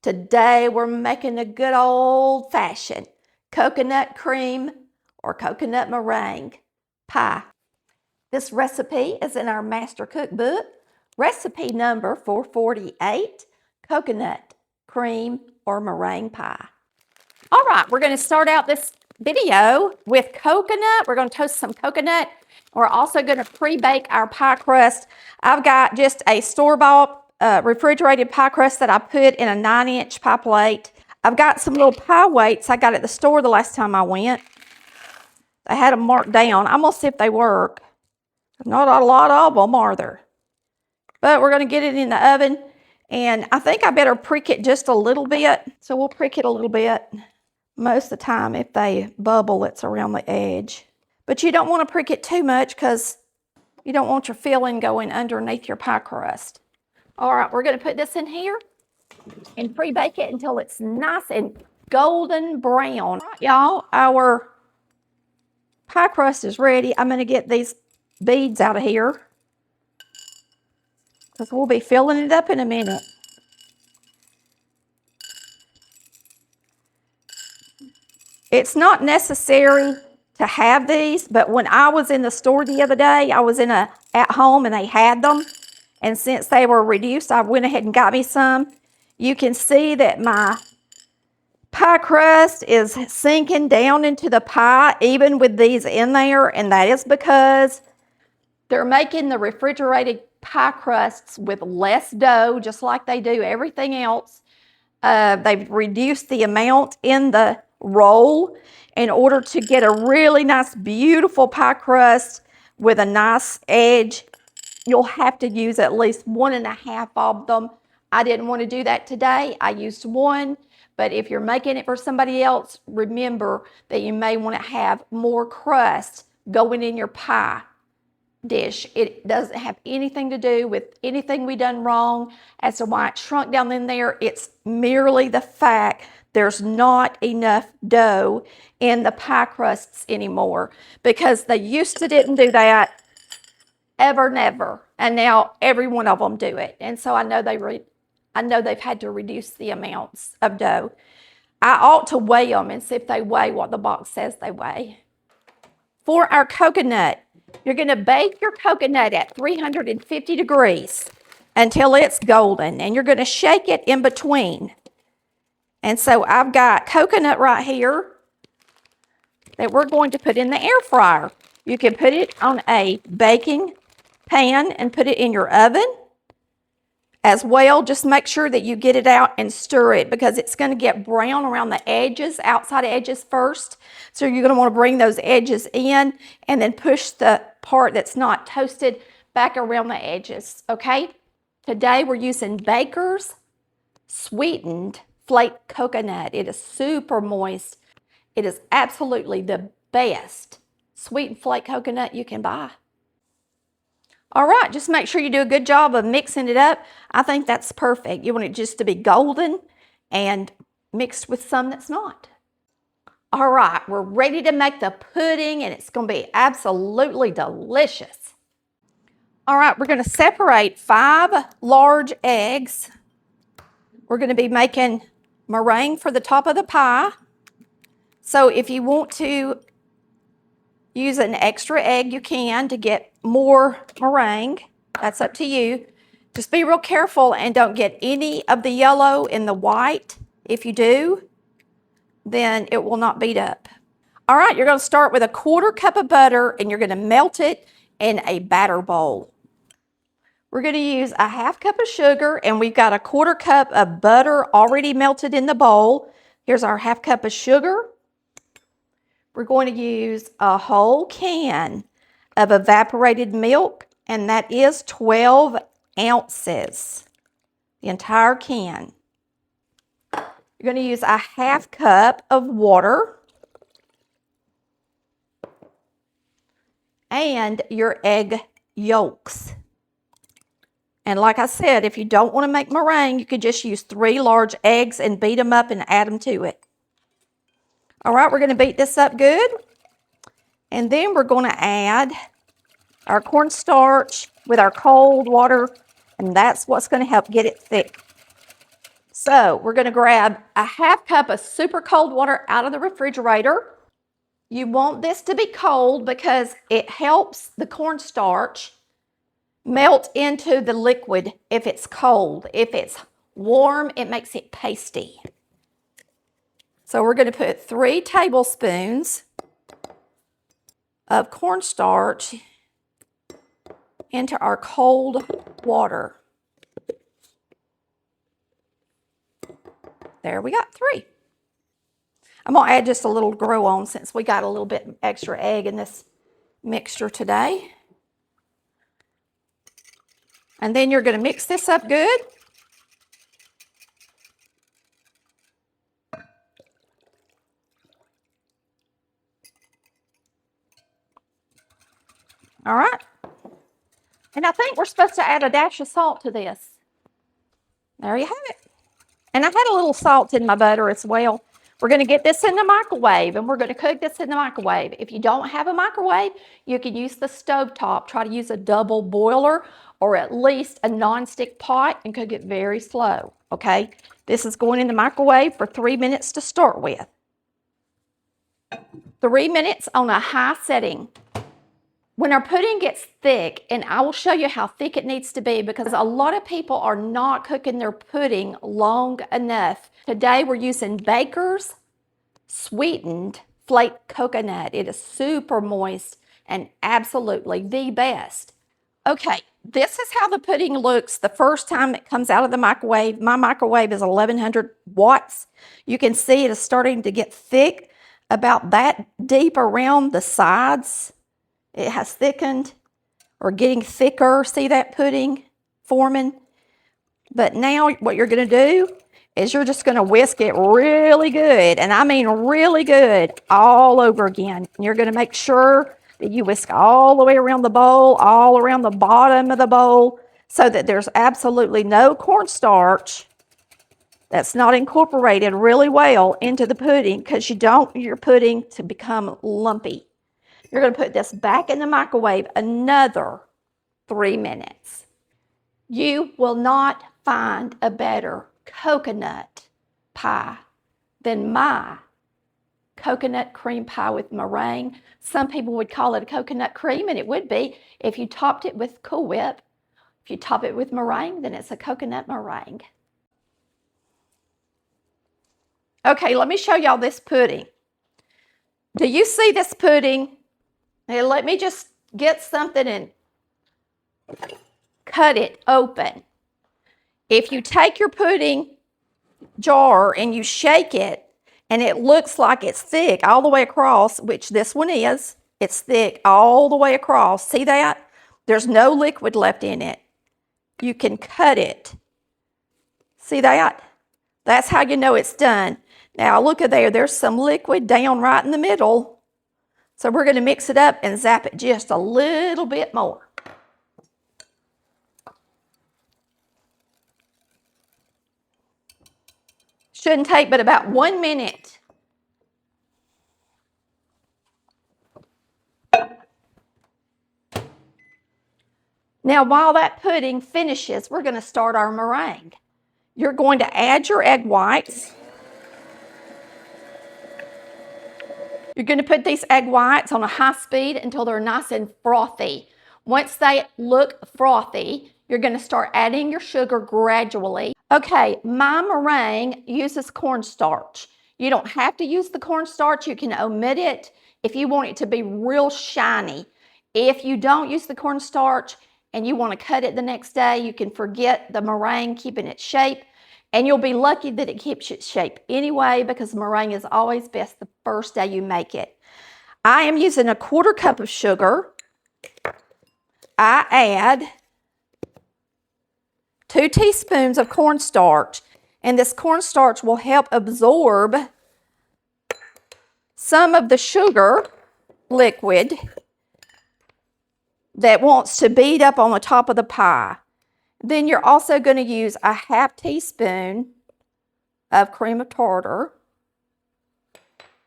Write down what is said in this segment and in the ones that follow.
Today we're making a good old-fashioned coconut cream or coconut meringue pie. This recipe is in our master cookbook, recipe number 448, coconut cream or meringue pie. All right, we're going to start out this video with coconut. We're going to toast some coconut. We're also going to pre-bake our pie crust. I've got just a store-bought refrigerated pie crust that I put in a 9-inch pie plate. I've got some little pie weights I got at the store the last time I went. I had them marked down. I'm going to see if they work. Not a lot of them, are there? But we're going to get it in the oven. And I think I better prick it just a little bit. So we'll prick it a little bit. Most of the time, if they bubble, it's around the edge. But you don't want to prick it too much because you don't want your filling going underneath your pie crust. All right, we're going to put this in here and pre-bake it until it's nice and golden brown. All right, y'all, our pie crust is ready. I'm going to get these beads out of here because we'll be filling it up in a minute. It's not necessary to have these, but when I was in the store the other day, I was at home and they had them. And since they were reduced, I went ahead and got me some. You can see that my pie crust is sinking down into the pie, even with these in there. And that is because they're making the refrigerated pie crusts with less dough, just like they do everything else. They've reduced the amount in the roll in order to get a really nice, beautiful pie crust with a nice edge. You'll have to use at least 1.5 of them. I didn't want to do that today. I used one, but if you're making it for somebody else, remember that you may want to have more crust going in your pie dish. It doesn't have anything to do with anything we done wrong as to why it shrunk down in there. It's merely the fact there's not enough dough in the pie crusts anymore because they used to didn't do that ever, never, and now every one of them do it. And so I know they've had to reduce the amounts of dough. I ought to weigh them and see if they weigh what the box says they weigh. For our coconut, you're going to bake your coconut at 350 degrees until it's golden, and you're going to shake it in between. And so I've got coconut right here that we're going to put in the air fryer. You can put it on a baking pan and put it in your oven as well. Just make sure that you get it out and stir it because it's going to get brown around the edges, outside edges first. So you're going to want to bring those edges in and then push the part that's not toasted back around the edges, okay? Today we're using Baker's sweetened flaked coconut. It is super moist. It is absolutely the best sweetened flaked coconut you can buy. All right, just make sure you do a good job of mixing it up. I think that's perfect. You want it just to be golden and mixed with some that's not. All right, we're ready to make the pudding and it's going to be absolutely delicious. All right, we're going to separate 5 large eggs. We're going to be making meringue for the top of the pie. So if you want to use an extra egg, you can to get more meringue. That's up to you. Just be real careful and don't get any of the yellow in the white. If you do, then it will not beat up. All right, you're going to start with a 1/4 cup of butter and you're going to melt it in a batter bowl. We're going to use a 1/2 cup of sugar and we've got a 1/4 cup of butter already melted in the bowl. Here's our 1/2 cup of sugar. We're going to use a whole can of evaporated milk, and that is 12 ounces, the entire can. You're going to use a 1/2 cup of water and your egg yolks. And like I said, if you don't want to make meringue, you could just use 3 large eggs and beat them up and add them to it. All right, we're going to beat this up good. And then we're going to add our cornstarch with our cold water, and that's what's going to help get it thick. So we're going to grab a half cup of super cold water out of the refrigerator. You want this to be cold because it helps the cornstarch melt into the liquid if it's cold. If it's warm, it makes it pasty. So we're going to put 3 tablespoons of cornstarch into our cold water. There we got 3. I'm going to add just a little grow on since we got a little bit extra egg in this mixture today. And then you're going to mix this up good. All right. And I think we're supposed to add a dash of salt to this. There you have it. And I had a little salt in my butter as well. We're going to get this in the microwave, and we're going to cook this in the microwave. If you don't have a microwave, you can use the stovetop. Try to use a double boiler or at least a nonstick pot and cook it very slow, okay? This is going in the microwave for 3 minutes to start with. 3 minutes on a high setting. When our pudding gets thick, and I will show you how thick it needs to be because a lot of people are not cooking their pudding long enough. Today we're using Baker's sweetened flaked coconut. It is super moist and absolutely the best. Okay, this is how the pudding looks the first time it comes out of the microwave. My microwave is 1100 watts. You can see it is starting to get thick, about that deep around the sides. It has thickened or getting thicker. See that pudding forming? But now what you're going to do is you're just going to whisk it really good. And I mean really good all over again. You're going to make sure that you whisk all the way around the bowl, all around the bottom of the bowl, so that there's absolutely no cornstarch that's not incorporated really well into the pudding, because you don't want your pudding to become lumpy. You're going to put this back in the microwave another 3 minutes. You will not find a better coconut pie than my coconut cream pie with meringue. Some people would call it a coconut cream, and it would be if you topped it with Cool Whip. If you top it with meringue, then it's a coconut meringue. Okay, let me show y'all this pudding. Do you see this pudding? Now, let me just get something and cut it open. If you take your pudding jar and you shake it, and it looks like it's thick all the way across, which this one is, it's thick all the way across. See that? There's no liquid left in it. You can cut it. See that? That's how you know it's done. Now look at there, there's some liquid down right in the middle. So we're going to mix it up and zap it just a little bit more. Shouldn't take but about 1 minute. Now while that pudding finishes, we're going to start our meringue. You're going to add your egg whites. You're going to put these egg whites on a high speed until they're nice and frothy. Once they look frothy, you're going to start adding your sugar gradually. Okay, my meringue uses cornstarch. You don't have to use the cornstarch. You can omit it if you want it to be real shiny. If you don't use the cornstarch and you want to cut it the next day, you can forget the meringue keeping its shape. And you'll be lucky that it keeps its shape anyway, because meringue is always best the first day you make it. I am using 1/4 cup of sugar. I add 2 teaspoons of cornstarch, and this cornstarch will help absorb some of the sugar liquid that wants to bead up on the top of the pie. Then you're also going to use a 1/2 teaspoon of cream of tartar.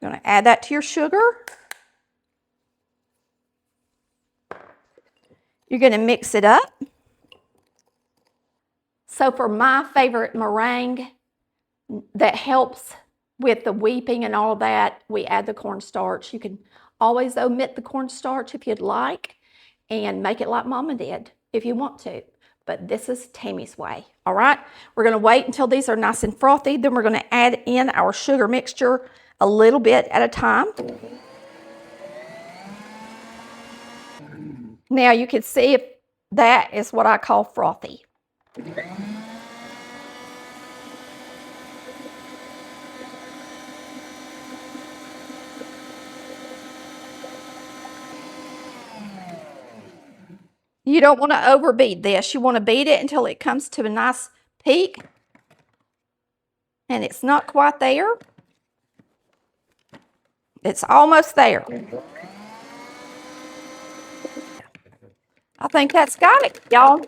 You're going to add that to your sugar. You're going to mix it up. So for my favorite meringue, that helps with the weeping and all that, we add the cornstarch. You can always omit the cornstarch if you'd like and make it like Mama did if you want to. But this is Tammy's way, all right? We're gonna wait until these are nice and frothy, then we're gonna add in our sugar mixture a little bit at a time. Now you can see if that is what I call frothy. You don't want to overbeat this. You want to beat it until it comes to a nice peak. And it's not quite there. It's almost there. I think that's got it, y'all.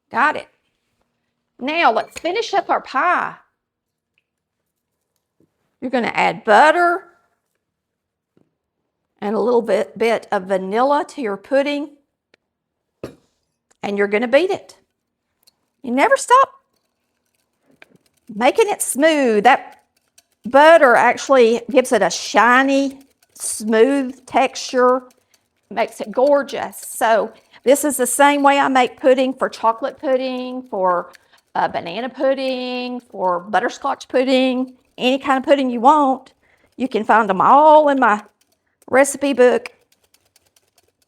Got it. Now let's finish up our pie. You're going to add butter and a little bit of vanilla to your pudding. And you're going to beat it. You never stop making it smooth. That butter actually gives it a shiny, smooth texture, makes it gorgeous. So this is the same way I make pudding for chocolate pudding, for banana pudding, for butterscotch pudding, any kind of pudding you want. You can find them all in my recipe book.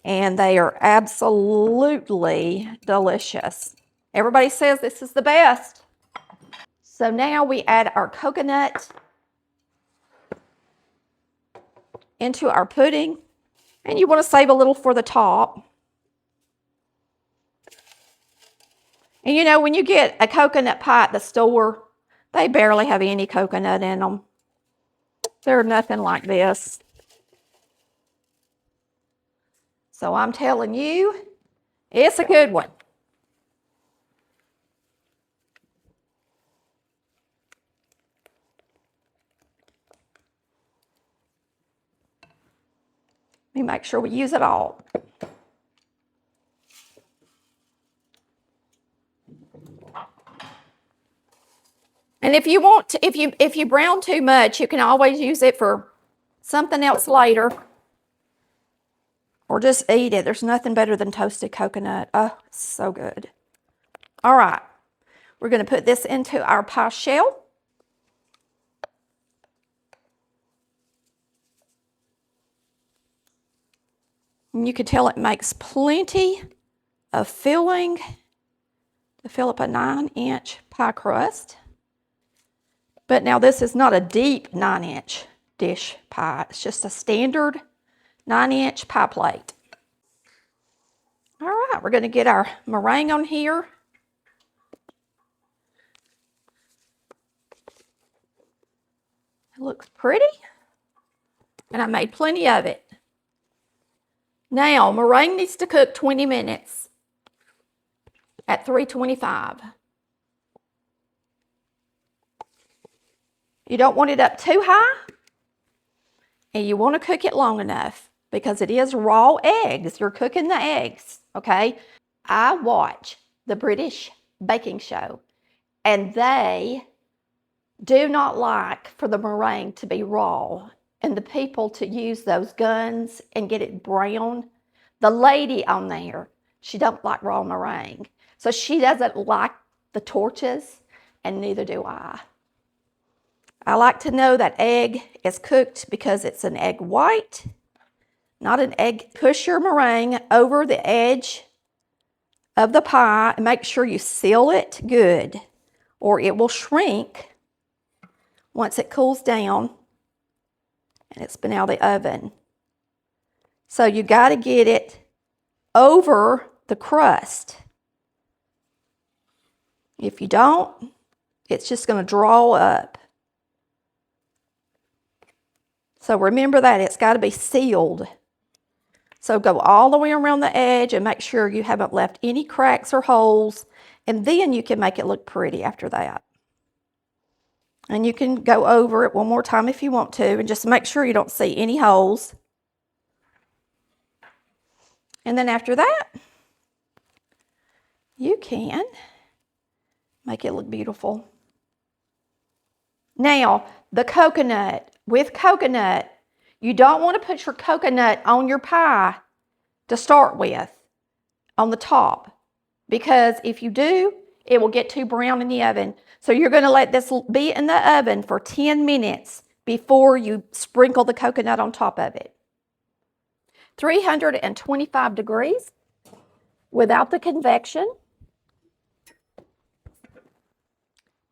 And they are absolutely delicious. Everybody says this is the best. So now we add our coconut into our pudding. And you want to save a little for the top. And you know, when you get a coconut pie at the store, they barely have any coconut in them. They're nothing like this. So I'm telling you, it's a good one. Let me make sure we use it all. And if you want to, if you brown too much, you can always use it for something else later. Or just eat it. There's nothing better than toasted coconut. Oh, it's so good. All right. We're going to put this into our pie shell. And you can tell it makes plenty of filling to fill up a 9-inch pie crust. But now this is not a deep 9-inch dish pie. It's just a standard 9-inch pie plate. All right, we're going to get our meringue on here. It looks pretty. And I made plenty of it. Now, meringue needs to cook 20 minutes at 325. You don't want it up too high, and you want to cook it long enough because it is raw eggs. You're cooking the eggs, okay? I watch the British baking show, and they do not like for the meringue to be raw and the people to use those guns and get it brown. The lady on there, she don't like raw meringue. So she doesn't like the torches, and neither do I. I like to know that egg is cooked because it's an egg white, not an egg. Push your meringue over the edge of the pie and make sure you seal it good, or it will shrink once it cools down and it's been out of the oven. So you got to get it over the crust. If you don't, it's just going to draw up. So remember that it's got to be sealed. So go all the way around the edge and make sure you haven't left any cracks or holes, and then you can make it look pretty after that. And you can go over it one more time if you want to, and just make sure you don't see any holes. And then after that, you can make it look beautiful. Now, the coconut. With coconut, you don't want to put your coconut on your pie to start with, on the top, because if you do, it will get too brown in the oven. So you're going to let this be in the oven for 10 minutes before you sprinkle the coconut on top of it. 325 degrees without the convection.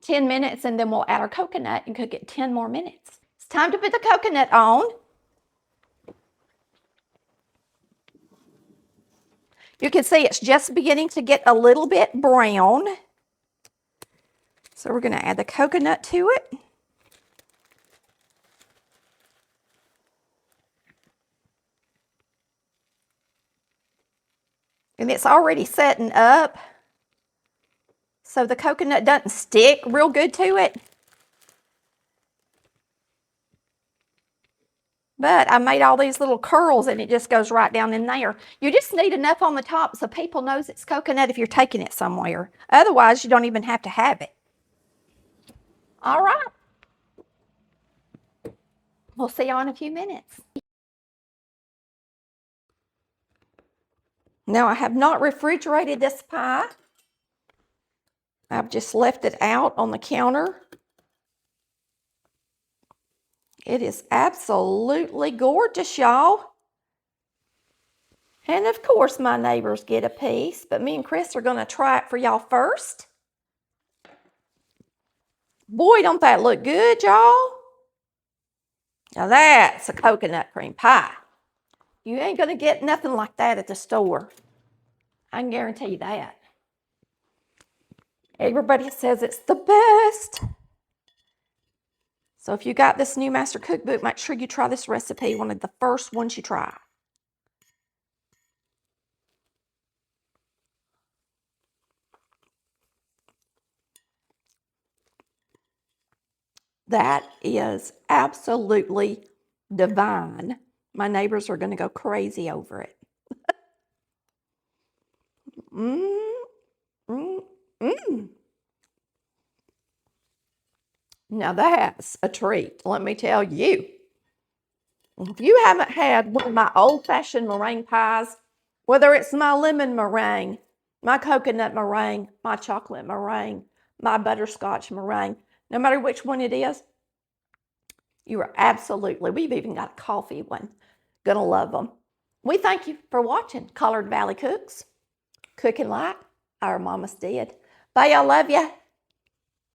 10 minutes, and then we'll add our coconut and cook it 10 more minutes. It's time to put the coconut on. You can see it's just beginning to get a little bit brown. So we're going to add the coconut to it. And it's already setting up, so the coconut doesn't stick real good to it. But I made all these little curls and it just goes right down in there. You just need enough on the top so people knows it's coconut if you're taking it somewhere. Otherwise, you don't even have to have it. All right. We'll see you in a few minutes. Now, I have not refrigerated this pie. I've just left it out on the counter. It is absolutely gorgeous, y'all. And of course, my neighbors get a piece, but me and Chris are going to try it for y'all first. Boy, don't that look good, y'all? Now that's a coconut cream pie. You ain't going to get nothing like that at the store. I can guarantee you that. Everybody says it's the best. So if you got this new master cookbook, make sure you try this recipe, one of the first ones you try. That is absolutely divine. My neighbors are going to go crazy over it. Now that's a treat, let me tell you. If you haven't had one of my old-fashioned meringue pies, whether it's my lemon meringue, my coconut meringue, my chocolate meringue, my butterscotch meringue, no matter which one it is, you are absolutely, we've even got a coffee one, gonna love them. We thank you for watching Collard Valley Cooks, cooking like our mamas did. Bye, I love you.